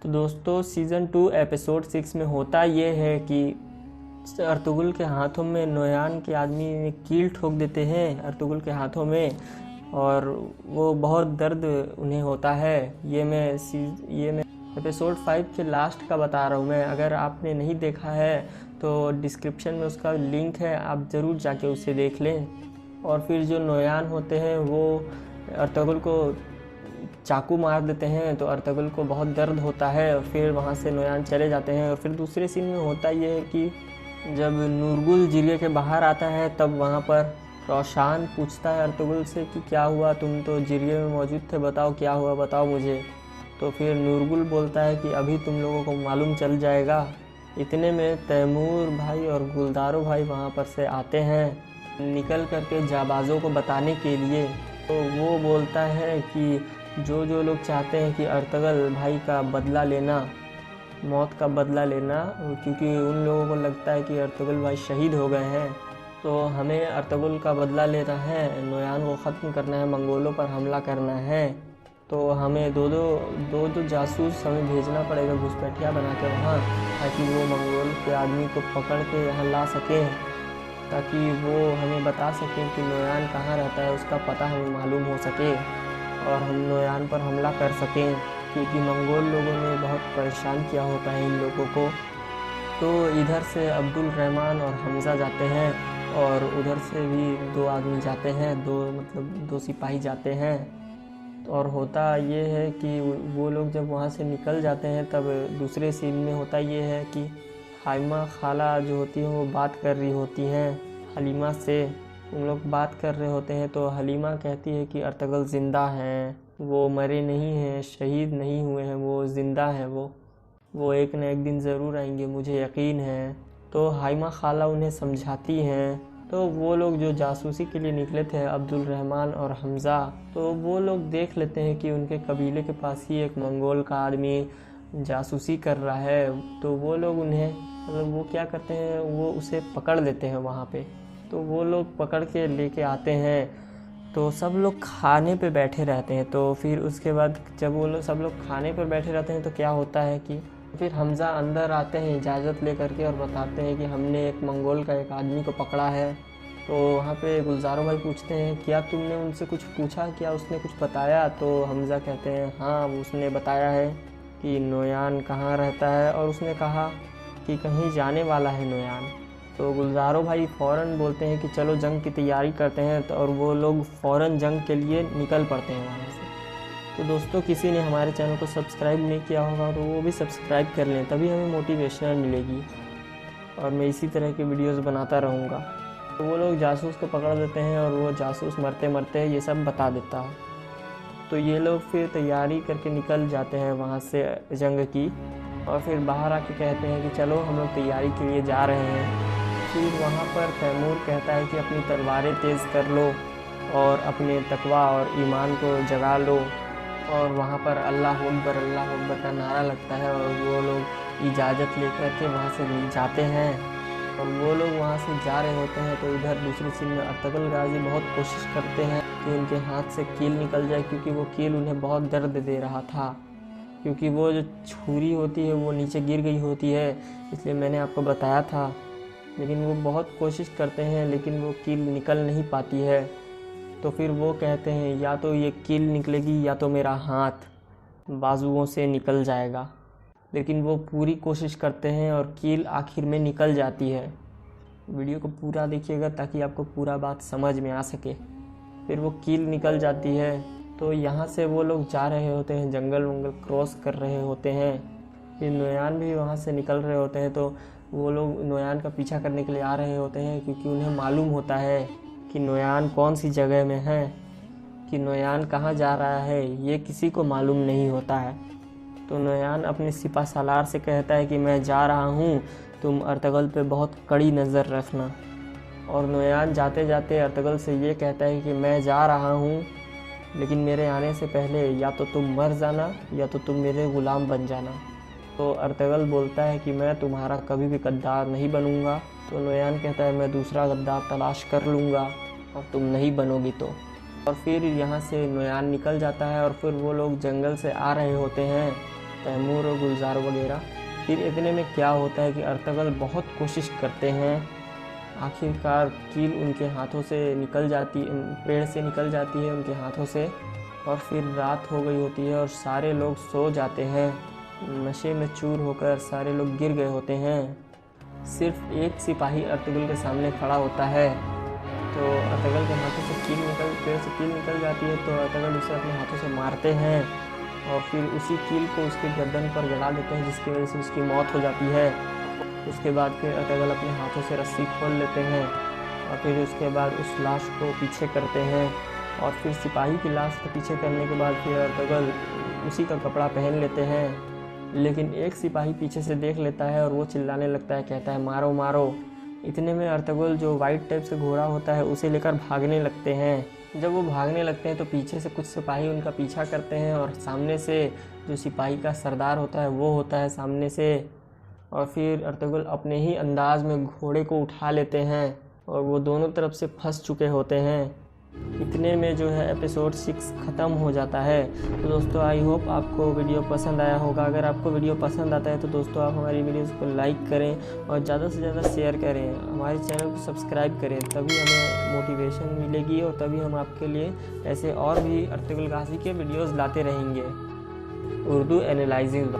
तो दोस्तों season 2 episode 6 में होता ये है कि अर्तुगरुल के हाथों में नोयान के आदमी कील ठोक देते हैं अर्तुगरुल के हाथों में, और वो बहुत दर्द उन्हें होता है। ये मैं एपिसोड 5 के लास्ट का बता रहा हूँ मैं। अगर आपने नहीं देखा है तो डिस्क्रिप्शन में उसका लिंक है, आप ज़रूर जाके उसे देख लें। और फिर जो नोयान होते हैं वो अर्तुगरुल को चाकू मार देते हैं, तो अर्तुगरुल को बहुत दर्द होता है और फिर वहाँ से नोयान चले जाते हैं। और फिर दूसरे सीन में होता ये है कि जब नूरगुल जिले के बाहर आता है तब वहाँ पर रोशान पूछता है अर्तुगरुल से कि क्या हुआ, तुम तो जिले में मौजूद थे, बताओ क्या हुआ, बताओ मुझे। तो फिर नूरगुल बोलता है कि अभी तुम लोगों को मालूम चल जाएगा। इतने में तैमूर भाई और गुलदारो भाई वहाँ पर से आते हैं निकल करके जाबाज़ों को बताने के लिए। तो वो बोलता है कि जो लोग चाहते हैं कि अर्तुगरुल भाई का बदला लेना, मौत का बदला लेना, क्योंकि उन लोगों को लगता है कि अर्तुगरुल भाई शहीद हो गए हैं, तो हमें अर्तुगरुल का बदला लेना है, नोयान को ख़त्म करना है, मंगोलों पर हमला करना है। तो हमें दो जासूस हमें भेजना पड़ेगा घुसपैठिया बना के वहाँ, ताकि वो मंगोल के आदमी को पकड़ के यहाँ ला सकें, ताकि वो हमें बता सकें कि नोयान कहाँ रहता है, उसका पता हमें मालूम हो सके और हम नोयान पर हमला कर सकें, क्योंकि मंगोल लोगों ने बहुत परेशान किया होता है इन लोगों को। तो इधर से अब्दुल रहमान और हमज़ा जाते हैं और उधर से भी 2 आदमी जाते हैं, 2 सिपाही जाते हैं। और होता ये है कि वो लोग जब वहाँ से निकल जाते हैं तब दूसरे सीन में होता ये है कि हाइमा खाला जो होती है वो बात कर रही होती हैं हलीमा से। उन लोग बात कर रहे होते हैं तो हलीमा कहती है कि अर्तुगरुल ज़िंदा हैं, वो मरे नहीं हैं, शहीद नहीं हुए हैं, वो ज़िंदा हैं, वो एक न एक दिन ज़रूर आएंगे, मुझे यकीन है। तो हाइमा खाला उन्हें समझाती हैं। तो वो लोग जो जासूसी के लिए निकले थे अब्दुल रहमान और हमज़ा, तो वो लोग देख लेते हैं कि उनके कबीले के पास ही एक मंगोल का आदमी जासूसी कर रहा है। तो वो लोग उन्हें वो क्या करते हैं, वो उसे पकड़ लेते हैं वहाँ पे। तो वो लोग पकड़ के लेके आते हैं। तो सब लोग खाने पे बैठे रहते हैं। तो फिर उसके बाद जब वो लोग सब लोग खाने पर बैठे रहते हैं तो क्या होता है कि फिर हमज़ा अंदर आते हैं इजाज़त ले करके और बताते हैं कि हमने एक मंगोल का एक आदमी को पकड़ा है। तो वहाँ पे गुलजारो भाई पूछते हैं क्या तुमने उनसे कुछ पूछा, क्या उसने कुछ बताया? तो हमज़ा कहते हैं हाँ, उसने बताया है कि नोयान कहाँ रहता है और उसने कहा कि कहीं जाने वाला है नोयान। तो गुलजारो भाई फ़ौरन बोलते हैं कि चलो जंग की तैयारी करते हैं। तो और वो लोग फ़ौरन जंग के लिए निकल पड़ते हैं वहाँ से। तो दोस्तों किसी ने हमारे चैनल को सब्सक्राइब नहीं किया होगा तो वो भी सब्सक्राइब कर लें, तभी हमें मोटिवेशन मिलेगी और मैं इसी तरह की वीडियोस बनाता रहूँगा। तो वो लोग जासूस को पकड़ देते हैं और वो जासूस मरते मरते ये सब बता देता है। तो ये लोग फिर तैयारी करके निकल जाते हैं वहाँ से जंग की, और फिर बाहर आके कहते हैं कि चलो हम लोग तैयारी के लिए जा रहे हैं। फिर वहाँ पर तैमूर कहता है कि अपनी तलवारें तेज़ कर लो और अपने तकवा और ईमान को जगा लो। और वहाँ पर अल्लाह अकबर का नारा लगता है और वो लोग इजाज़त लेकर के वहाँ से जाते हैं। और वो लोग वहाँ से जा रहे होते हैं तो इधर दूसरी सीन में अर्तुगरुल गाजी बहुत कोशिश करते हैं कि उनके हाथ से कील निकल जाए, क्योंकि वो कील उन्हें बहुत दर्द दे रहा था, क्योंकि वो जो छुरी होती है वो नीचे गिर गई होती है, इसलिए मैंने आपको बताया था। लेकिन वो बहुत कोशिश करते हैं लेकिन वो कील निकल नहीं पाती है। तो फिर वो कहते हैं या तो ये कील निकलेगी या तो मेरा हाथ बाजुओं से निकल जाएगा। लेकिन वो पूरी कोशिश करते हैं और कील आखिर में निकल जाती है। वीडियो को पूरा देखिएगा ताकि आपको पूरा बात समझ में आ सके। फिर वो कील निकल जाती है। तो यहाँ से वो लोग जा रहे होते हैं, जंगल वंगल क्रॉस कर रहे होते हैं। फिर नोयान भी वहाँ से निकल रहे होते हैं। तो वो लोग नोयान का पीछा करने के लिए आ रहे होते हैं, क्योंकि उन्हें मालूम होता है कि नोयान कौन सी जगह में है, कि नोयान कहाँ जा रहा है, ये किसी को मालूम नहीं होता है। तो नोयान अपने सिपा सालार से कहता है कि मैं जा रहा हूँ, तुम अर्तुगरुल पे बहुत कड़ी नज़र रखना। और नोयान जाते जाते अर्तुगरुल से ये कहता है कि मैं जा रहा हूँ, लेकिन मेरे आने से पहले या तो तुम मर जाना या तो तुम मेरे ग़ुलाम बन जाना। तो अर्तुगरुल बोलता है कि मैं तुम्हारा कभी भी गद्दार नहीं बनूंगा। तो नोयान कहता है मैं दूसरा गद्दार तलाश कर लूँगा और तुम नहीं बनोगी तो। और फिर यहाँ से नोयान निकल जाता है और फिर वो लोग जंगल से आ रहे होते हैं तैमूर और गुलजार वगैरह। फिर इतने में क्या होता है कि अर्तुगरुल बहुत कोशिश करते हैं, आखिरकार कील उनके हाथों से निकल जाती, पेड़ से निकल जाती है उनके हाथों से, और फिर रात हो गई होती है और सारे लोग सो जाते हैं। नशे में चूर होकर सारे लोग गिर गए होते हैं। सिर्फ एक सिपाही अर्तुगरुल के सामने खड़ा होता है। तो अर्तुगरुल के हाथों से पेड़ से कील निकल जाती है, तो अर्तुगरुल उसे अपने हाथों से मारते हैं और फिर उसी कील को उसके गर्दन पर गड़ा देते हैं, जिसकी वजह से उसकी मौत हो जाती है। उसके बाद फिर अर्तुगरुल अपने हाथों से रस्सी खोल लेते हैं और फिर उसके बाद उस लाश को पीछे करते हैं, और फिर सिपाही की लाश को पीछे करने के बाद फिर अर्तुगरुल उसी का कपड़ा पहन लेते हैं। लेकिन एक सिपाही पीछे से देख लेता है और वो चिल्लाने लगता है, कहता है मारो मारो। इतने में अर्तुगरुल जो वाइट टाइप से घोड़ा होता है उसे लेकर भागने लगते हैं। जब वो भागने लगते हैं तो पीछे से कुछ सिपाही उनका पीछा करते हैं और सामने से जो सिपाही का सरदार होता है वो होता है सामने से, और फिर अर्तुगरुल अपने ही अंदाज में घोड़े को उठा लेते हैं और वो दोनों तरफ से फंस चुके होते हैं। इतने में जो है एपिसोड 6 ख़त्म हो जाता है। तो दोस्तों आई होप आपको वीडियो पसंद आया होगा। अगर आपको वीडियो पसंद आता है तो दोस्तों आप हमारी वीडियोस को लाइक करें और ज़्यादा से ज़्यादा शेयर करें, हमारे चैनल को सब्सक्राइब करें, तभी हमें मोटिवेशन मिलेगी और तभी हम आपके लिए ऐसे और भी अर्तुगरुल गाजी के वीडियोज़ लाते रहेंगे। उर्दू एनालाइजिंग।